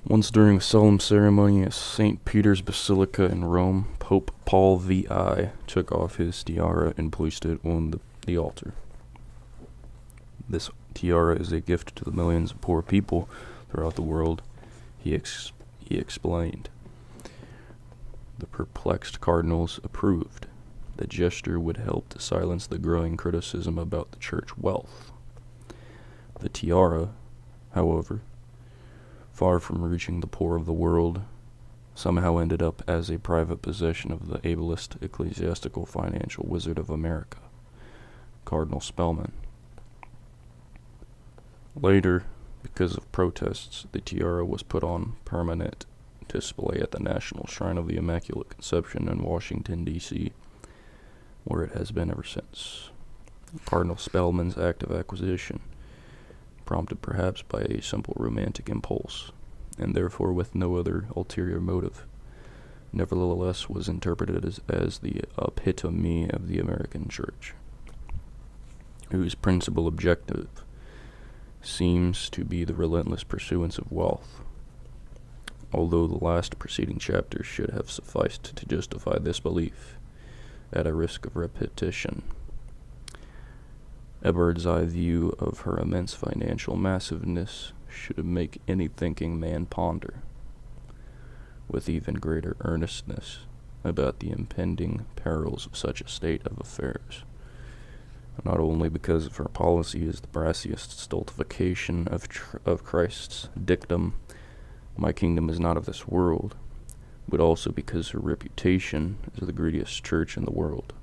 Once during a solemn ceremony at St. Peter's Basilica in Rome, Pope Paul VI took off his tiara and placed it on the altar. This tiara is a gift to the millions of poor people throughout the world, he explained. The perplexed cardinals approved. The gesture would help to silence the growing criticism about the church wealth. The tiara, however, far from reaching the poor of the world, somehow ended up as a private possession of the ablest ecclesiastical financial wizard of America, Cardinal Spellman. Later, because of protests, the tiara was put on permanent display at the National Shrine of the Immaculate Conception in Washington, D.C., where it has been ever since. Cardinal Spellman's act of acquisition, prompted perhaps by a simple romantic impulse, and therefore with no other ulterior motive, nevertheless was interpreted as the epitome of the American Church, whose principal objective seems to be the relentless pursuance of wealth, although the last preceding chapter should have sufficed to justify this belief, at a risk of repetition. A bird's-eye view of her immense financial massiveness should make any thinking man ponder, with even greater earnestness, about the impending perils of such a state of affairs, not only because of her policy as the brassiest stultification of Christ's dictum, "My kingdom is not of this world," but also because her reputation as the greediest church in the world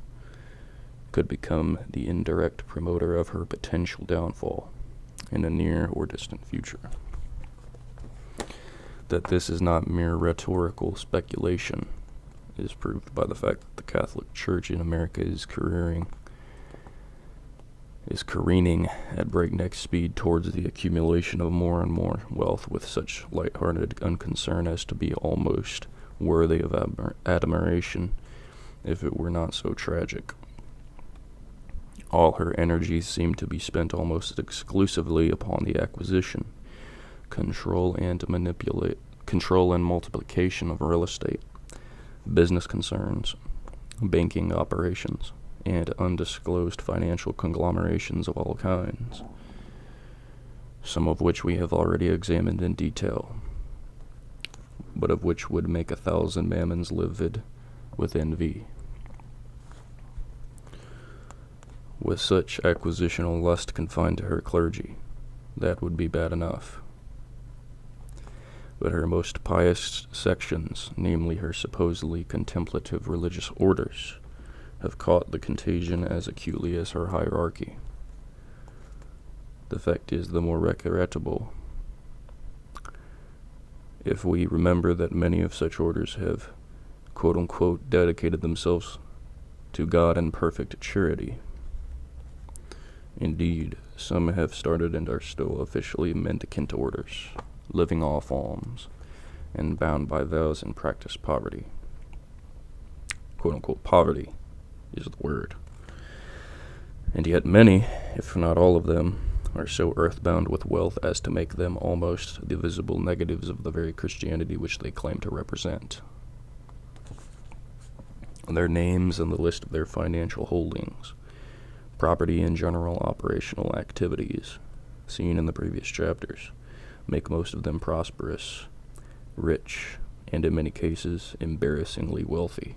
could become the indirect promoter of her potential downfall in a near or distant future. That this is not mere rhetorical speculation is proved by the fact that the Catholic Church in America is careening at breakneck speed towards the accumulation of more and more wealth with such light-hearted unconcern as to be almost worthy of admiration if it were not so tragic. All her energies seem to be spent almost exclusively upon the acquisition, control and multiplication of real estate, business concerns, banking operations, and undisclosed financial conglomerations of all kinds, some of which we have already examined in detail, but of which would make 1,000 mammons livid with envy. With such acquisitional lust confined to her clergy, that would be bad enough. But her most pious sections, namely her supposedly contemplative religious orders, have caught the contagion as acutely as her hierarchy. The fact is the more regrettable if we remember that many of such orders have, quote-unquote, dedicated themselves to God in perfect charity. Indeed, some have started and are still officially mendicant orders, living off alms, and bound by vows and practice poverty. Quote-unquote, poverty is the word. And yet many, if not all of them, are so earthbound with wealth as to make them almost the visible negatives of the very Christianity which they claim to represent. Their names and the list of their financial holdings, property and general operational activities, seen in the previous chapters, make most of them prosperous, rich, and in many cases embarrassingly wealthy.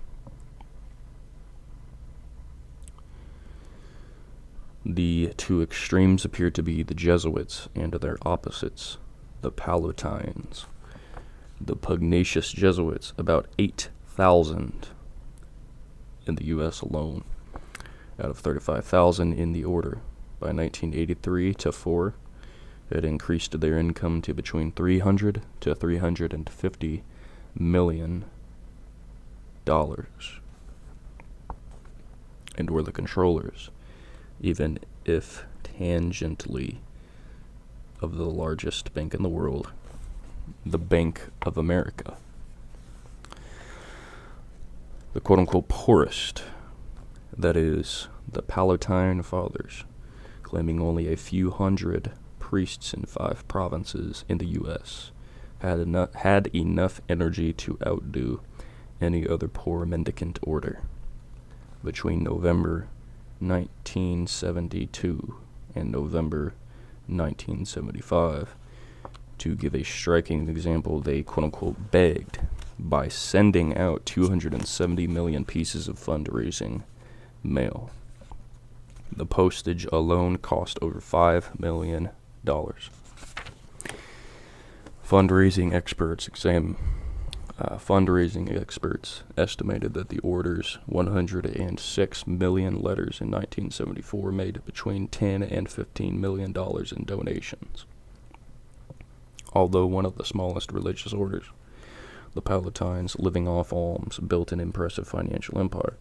The two extremes appear to be the Jesuits and their opposites, the Palatines. The pugnacious Jesuits, about 8,000 in the U.S. alone, out of 35,000 in the order. By 1983 to 4, had increased their income to between $300 to $350 million, and were the controllers, even if tangentially, of the largest bank in the world, the Bank of America. The quote-unquote poorest, that is, the Palatine Fathers, claiming only a few hundred priests in 5 provinces in the U.S., had enough energy to outdo any other poor mendicant order. Between November 1972 and November 1975, to give a striking example, they quote-unquote begged by sending out 270 million pieces of fundraising mail. The postage alone cost over $5 million. Fundraising experts estimated that the order's 106 million letters in 1974 made between $10 and $15 million in donations. Although one of the smallest religious orders, the Palatines, living off alms, built an impressive financial empire.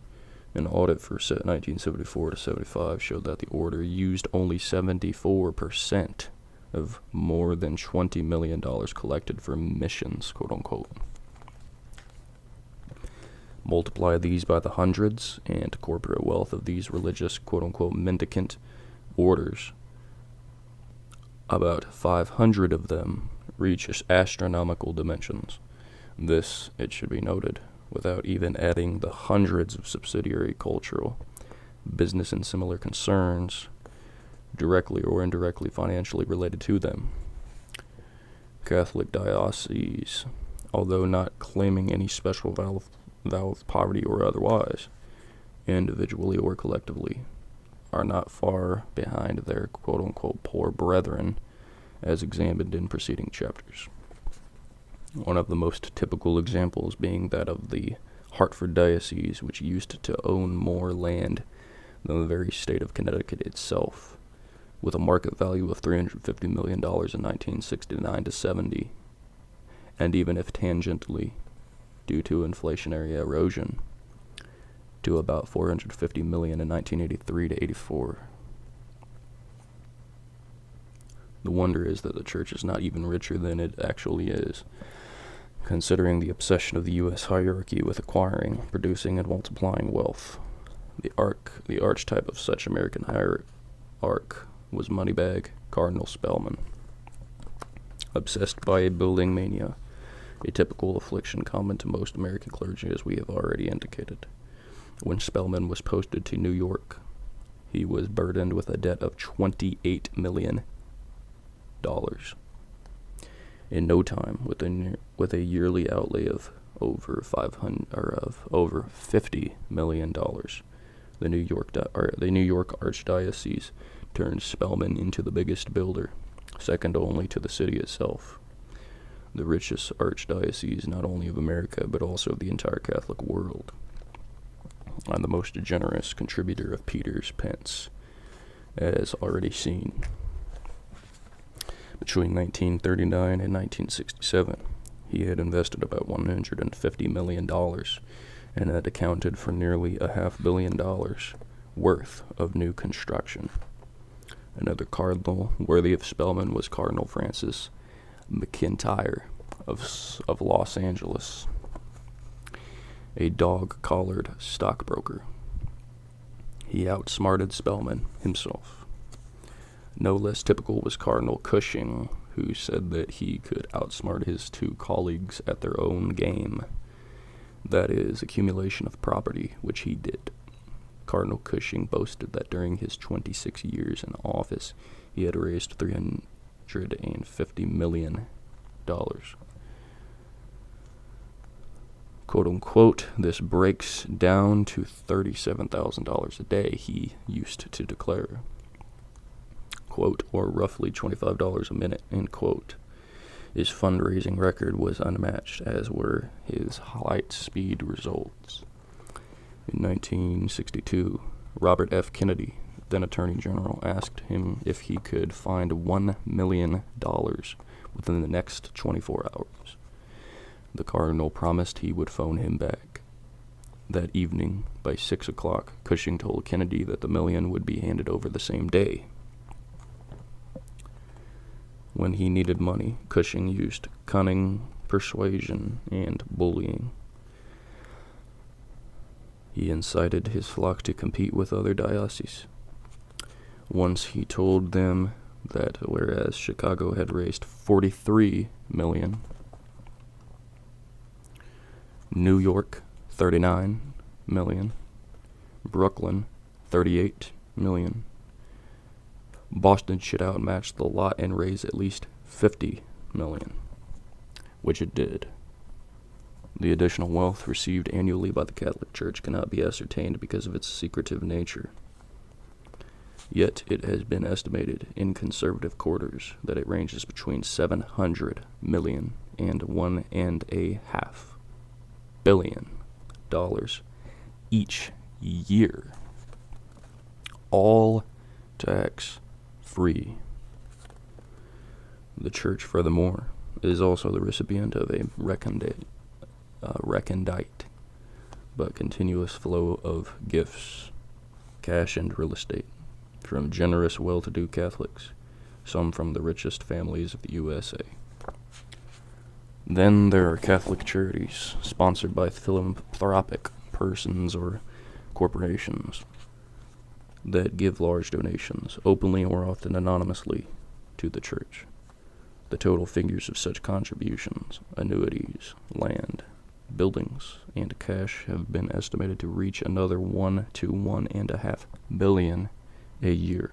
An audit for 1974 to 75 showed that the order used only 74% of more than $20 million collected for missions, quote-unquote. Multiply these by the hundreds and corporate wealth of these religious, quote-unquote, mendicant orders. About 500 of them reach astronomical dimensions. This, it should be noted, without even adding the hundreds of subsidiary cultural, business, and similar concerns directly or indirectly financially related to them. Catholic dioceses, although not claiming any special vow of poverty or otherwise, individually or collectively, are not far behind their quote-unquote poor brethren, as examined in preceding chapters. One of the most typical examples being that of the Hartford Diocese, which used to own more land than the very state of Connecticut itself, with a market value of $350 million in 1969 to 70, and even if tangentially, due to inflationary erosion, to about $450 million in 1983 to 84. The wonder is that the church is not even richer than it actually is, considering the obsession of the U.S. hierarchy with acquiring, producing, and multiplying wealth. The archetype of such American hierarch was Moneybag Cardinal Spellman. Obsessed by a building mania, a typical affliction common to most American clergy, as we have already indicated. When Spellman was posted to New York, he was burdened with a debt of $28 million. In no time, with a yearly outlay of over $50 million, the New York Archdiocese turned Spellman into the biggest builder, second only to the city itself. The richest archdiocese not only of America but also of the entire Catholic world, and the most generous contributor of Peter's pence, as already seen. Between 1939 and 1967, he had invested about $150 million and had accounted for nearly $500 million worth of new construction. Another cardinal worthy of Spellman was Cardinal Francis McIntyre of Los Angeles, a dog-collared stockbroker. He outsmarted Spellman himself. No less typical was Cardinal Cushing, who said that he could outsmart his two colleagues at their own game, that is, accumulation of property, which he did. Cardinal Cushing boasted that during his 26 years in office, he had raised $350 million. Quote-unquote, this breaks down to $37,000 a day, he used to declare. Quote, or roughly $25 a minute, end quote. His fundraising record was unmatched, as were his light speed results. In 1962, Robert F. Kennedy, then Attorney General, asked him if he could find $1 million within the next 24 hours. The Cardinal promised he would phone him back. That evening, by 6 o'clock, Cushing told Kennedy that the million would be handed over the same day. When he needed money, Cushing used cunning, persuasion, and bullying. He incited his flock to compete with other dioceses. Once he told them that whereas Chicago had raised $43 million, New York, 39 million. Brooklyn, 38 million. Boston should outmatch the lot and raise at least 50 million, which it did. The additional wealth received annually by the Catholic Church cannot be ascertained because of its secretive nature. Yet it has been estimated in conservative quarters that it ranges between 700 million and $1.5 billion each year, all tax-free. The Church, furthermore, is also the recipient of a recondite but continuous flow of gifts, cash and real estate, from generous, well-to-do Catholics, some from the richest families of the USA. Then there are Catholic charities sponsored by philanthropic persons or corporations that give large donations, openly or often anonymously, to the Church. The total figures of such contributions, annuities, land, buildings, and cash have been estimated to reach another 1 to 1.5 billion a year.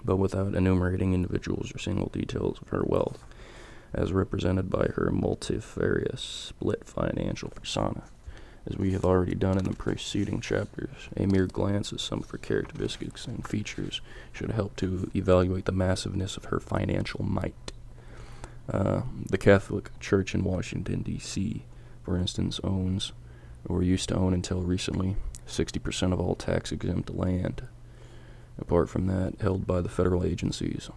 But without enumerating individuals or single details of her wealth, as represented by her multifarious, split financial persona, as we have already done in the preceding chapters, a mere glance at some of her characteristics and features should help to evaluate the massiveness of her financial might. The Catholic Church in Washington, D.C., for instance, owns, or used to own until recently, 60% of all tax-exempt land. Apart from that, held by the federal agencies.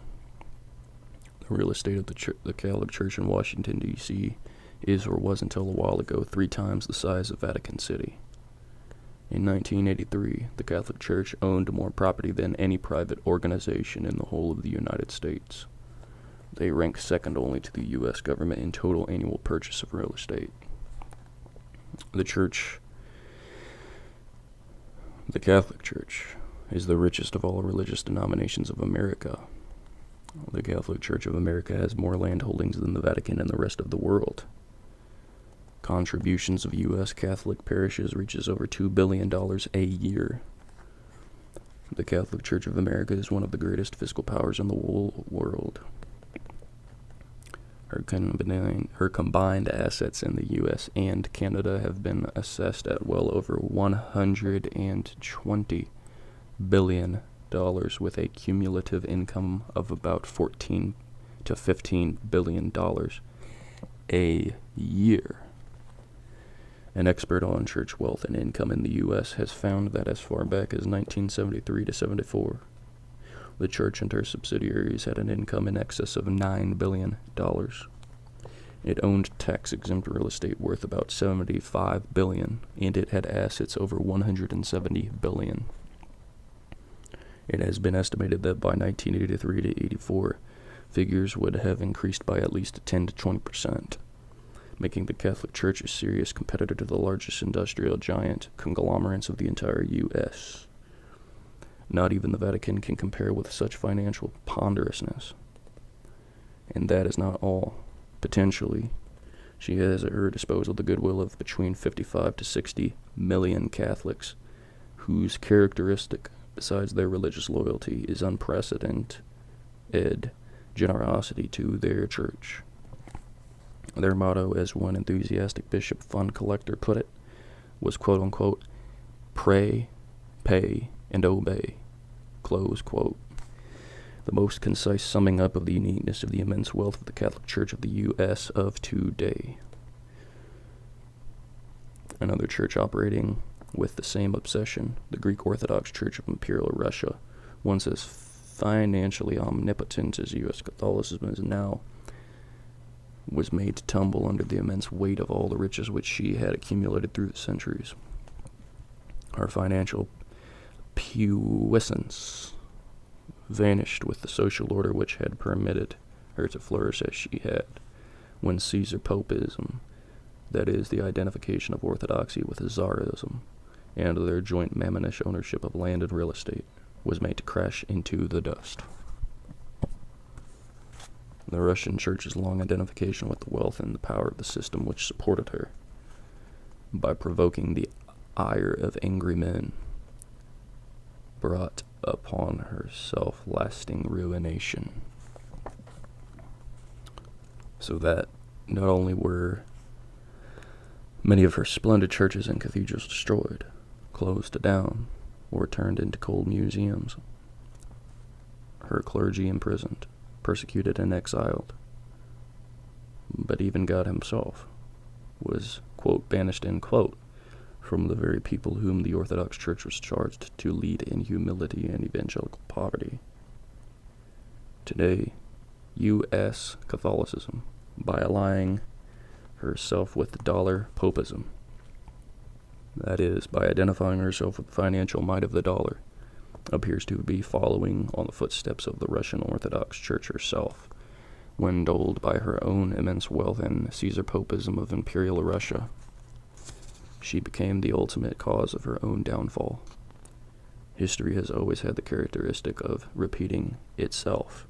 The real estate of the Catholic Church in Washington, D.C. is, or was until a while ago, 3 times the size of Vatican City. In 1983, the Catholic Church owned more property than any private organization in the whole of the United States. They rank second only to the U.S. government in total annual purchase of real estate. The Catholic Church, is the richest of all religious denominations of America. The Catholic Church of America has more land holdings than the Vatican and the rest of the world. Contributions of U.S. Catholic parishes reaches over $2 billion a year. The Catholic Church of America is one of the greatest fiscal powers in the whole world. Her combined assets in the U.S. and Canada have been assessed at well over $120 billion, with a cumulative income of about $14 to $15 billion a year. An expert on church wealth and income in the U.S. has found that as far back as 1973 to 74, the Church and her subsidiaries had an income in excess of $9 billion. It owned tax-exempt real estate worth about $75 billion, and it had assets over $170 billion. It has been estimated that by 1983 to 84, figures would have increased by at least 10 to 20%, making the Catholic Church a serious competitor to the largest industrial giant conglomerates of the entire U.S. Not even the Vatican can compare with such financial ponderousness. And that is not all. Potentially, she has at her disposal the goodwill of between 55 to 60 million Catholics, whose characteristic, besides their religious loyalty, is unprecedented generosity to their church. Their motto, as one enthusiastic bishop fund collector put it, was quote-unquote, pray, pay, and obey, close quote. The most concise summing up of the uniqueness of the immense wealth of the Catholic Church of the U.S. of today. Another church operating with the same obsession, the Greek Orthodox Church of Imperial Russia, once as financially omnipotent as U.S. Catholicism is now, was made to tumble under the immense weight of all the riches which she had accumulated through the centuries. Her financial puissance vanished with the social order which had permitted her to flourish as she had, when Caesar Popism, that is, the identification of orthodoxy with Tsarism, and their joint mammonish ownership of land and real estate, was made to crash into the dust. The Russian Church's long identification with the wealth and the power of the system which supported her by provoking the ire of angry men, brought upon herself lasting ruination. So that not only were many of her splendid churches and cathedrals destroyed, closed down, or turned into cold museums, her clergy imprisoned, persecuted, and exiled, but even God himself was, quote, banished, end quote, from the very people whom the Orthodox Church was charged to lead in humility and evangelical poverty. Today, U.S. Catholicism, by allying herself with dollar popism, that is, by identifying herself with the financial might of the dollar, appears to be following on the footsteps of the Russian Orthodox Church herself, when dulled by her own immense wealth and Caesar popism of Imperial Russia. She became the ultimate cause of her own downfall. History has always had the characteristic of repeating itself.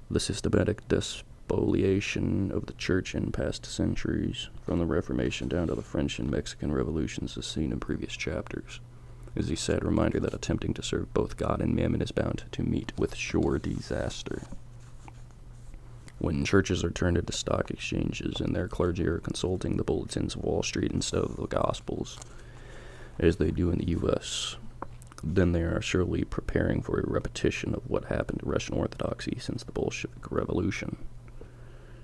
The systematic despoliation of the Church in past centuries, from the Reformation down to the French and Mexican revolutions as seen in previous chapters, is a sad reminder that attempting to serve both God and mammon is bound to meet with sure disaster. When churches are turned into stock exchanges and their clergy are consulting the bulletins of Wall Street instead of the Gospels, as they do in the U.S., then they are surely preparing for a repetition of what happened to Russian Orthodoxy since the Bolshevik Revolution,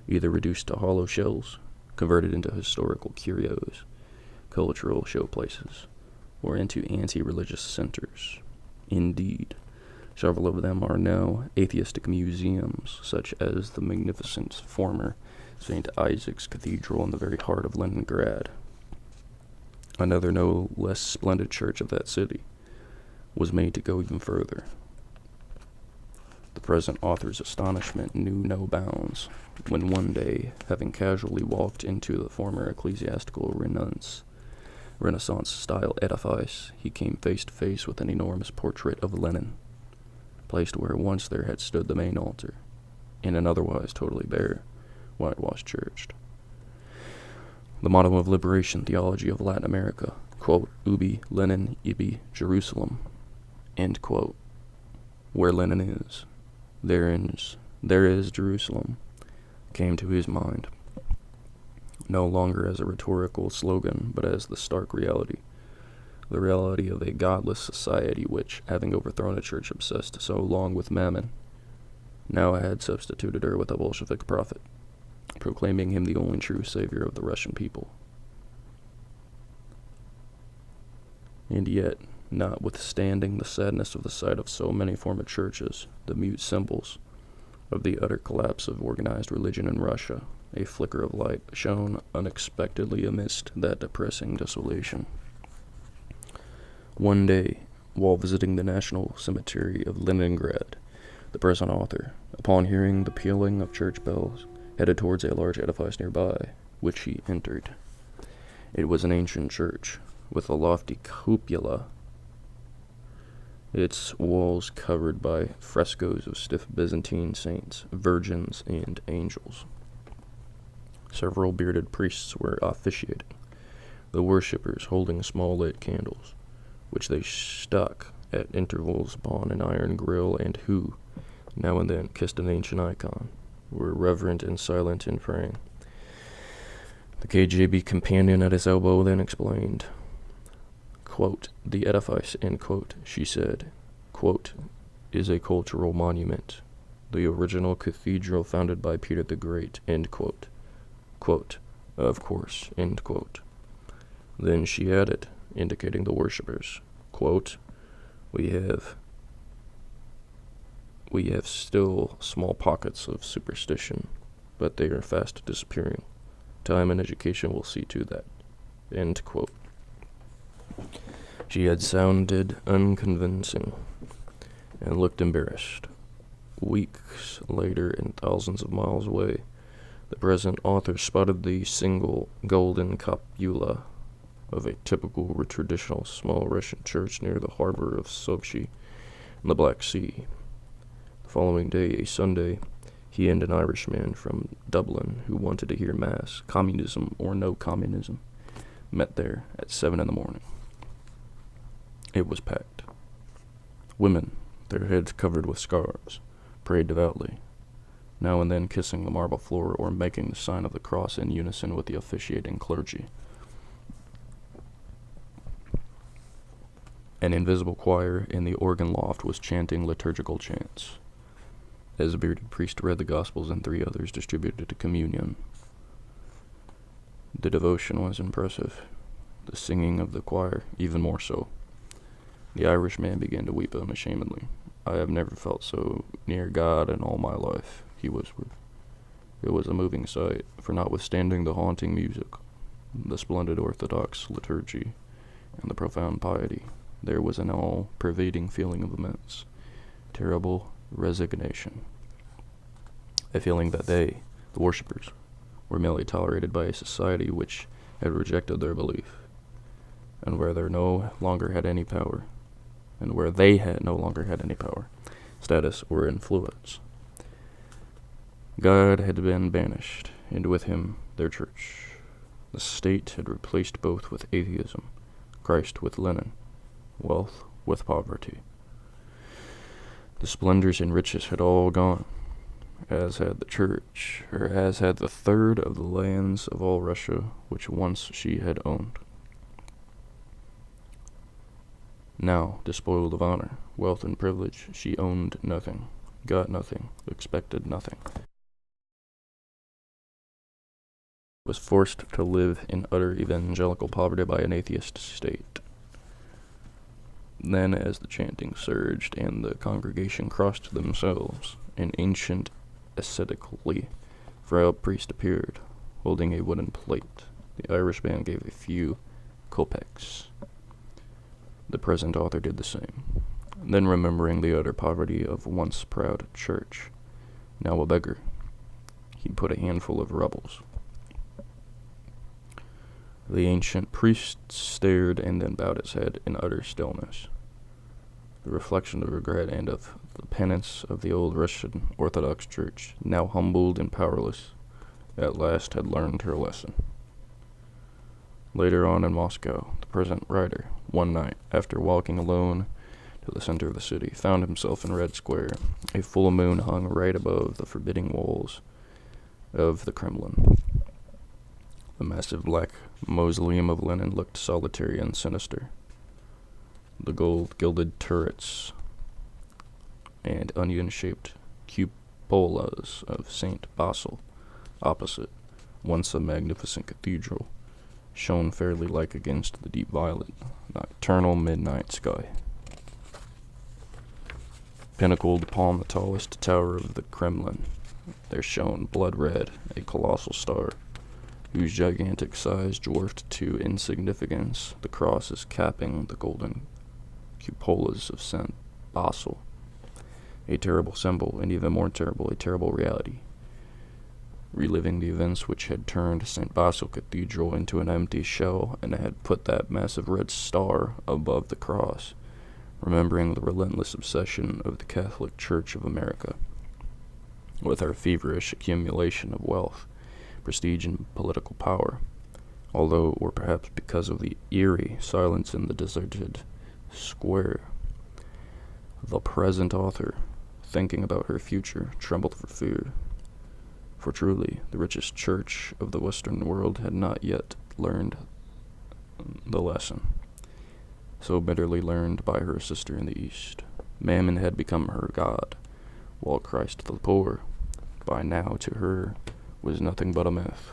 either reduced to hollow shells, converted into historical curios, cultural showplaces, or into anti-religious centers. Indeed, several of them are now atheistic museums, such as the magnificent former St. Isaac's Cathedral in the very heart of Leningrad. Another no less splendid church of that city was made to go even further. The present author's astonishment knew no bounds when one day, having casually walked into the former ecclesiastical Renaissance-style edifice, he came face to face with an enormous portrait of Lenin, placed where once there had stood the main altar, in an otherwise totally bare, whitewashed church. The motto of liberation theology of Latin America, quote, Ubi Lenin ibi Jerusalem, end quote, where Lenin is, there is Jerusalem, came to his mind, no longer as a rhetorical slogan, but as the stark reality. The reality of a godless society which, having overthrown a church obsessed so long with mammon, now had substituted her with a Bolshevik prophet, proclaiming him the only true savior of the Russian people. And yet, notwithstanding the sadness of the sight of so many former churches, the mute symbols of the utter collapse of organized religion in Russia, a flicker of light shone unexpectedly amidst that depressing desolation. One day, while visiting the National Cemetery of Leningrad, the present author, upon hearing the pealing of church bells, headed towards a large edifice nearby, which he entered. It was an ancient church, with a lofty cupola, its walls covered by frescoes of stiff Byzantine saints, virgins, and angels. Several bearded priests were officiating, the worshippers holding small lit candles, which they stuck at intervals upon an iron grill, and who, now and then, kissed an ancient icon, were reverent and silent in praying. The KGB companion at his elbow then explained, quote, the edifice, end quote, she said, quote, is a cultural monument, the original cathedral founded by Peter the Great, end quote, quote, of course, end quote. Then she added, indicating the worshippers, quote, we have still small pockets of superstition, but they are fast disappearing. Time and education will see to that, end quote. She had sounded unconvincing and looked embarrassed. Weeks later, and thousands of miles away, the present author spotted the single golden cupola of a typical traditional small Russian church near the harbor of Sochi in the Black Sea. The following day, a Sunday, he and an Irishman from Dublin who wanted to hear Mass, communism or no communism, met there at 7 in the morning. It was packed. Women, their heads covered with scarves, prayed devoutly, now and then kissing the marble floor or making the sign of the cross in unison with the officiating clergy. An invisible choir in the organ loft was chanting liturgical chants, as a bearded priest read the Gospels and 3 others distributed communion. The devotion was impressive, the singing of the choir even more so. The Irish man began to weep unashamedly. "I have never felt so near God in all my life," he whispered. It was a moving sight, for notwithstanding the haunting music, the splendid Orthodox liturgy, and the profound piety, there was an all-pervading feeling of immense, terrible resignation. A feeling that they, the worshippers, were merely tolerated by a society which had rejected their belief, and where they no longer had any power, status, or influence. God had been banished, and with him their church. The state had replaced both with atheism, Christ with linen, wealth with poverty. The splendors and riches had all gone, as had the church, or as had the third of the lands of all Russia which once she had owned. Now, despoiled of honor, wealth, and privilege, she owned nothing, got nothing, expected nothing. Was forced to live in utter evangelical poverty by an atheist state. Then, as the chanting surged and the congregation crossed themselves, an ancient, ascetically frail priest appeared, holding a wooden plate. The Irishman gave a few kopecks. The present author did the same. Then, remembering the utter poverty of once proud church, now a beggar, he put a handful of rubles. The ancient priest stared and then bowed his head in utter stillness. The reflection of regret and of the penance of the old Russian Orthodox Church, now humbled and powerless, at last had learned her lesson. Later on in Moscow, the present writer, one night, after walking alone to the center of the city, found himself in Red Square. A full moon hung right above the forbidding walls of the Kremlin. The massive black mausoleum of Lenin looked solitary and sinister. The gold-gilded turrets and onion-shaped cupolas of St. Basil, opposite, once a magnificent cathedral, shone fairly like against the deep violet, nocturnal midnight sky. Pinnacled upon the tallest tower of the Kremlin, there shone blood-red a colossal star, whose gigantic size dwarfed to insignificance the crosses capping the golden cupolas of St. Basil. A terrible symbol, and even more terrible, a terrible reality, reliving the events which had turned St. Basil Cathedral into an empty shell and had put that massive red star above the cross, remembering the relentless obsession of the Catholic Church of America with our feverish accumulation of wealth, prestige, and political power, although, or perhaps because of the eerie silence in the deserted square. The present author, thinking about her future, trembled for fear, for truly the richest church of the Western world had not yet learned the lesson, so bitterly learned by her sister in the East. Mammon had become her god, while Christ the poor, by now to her, was nothing but a myth.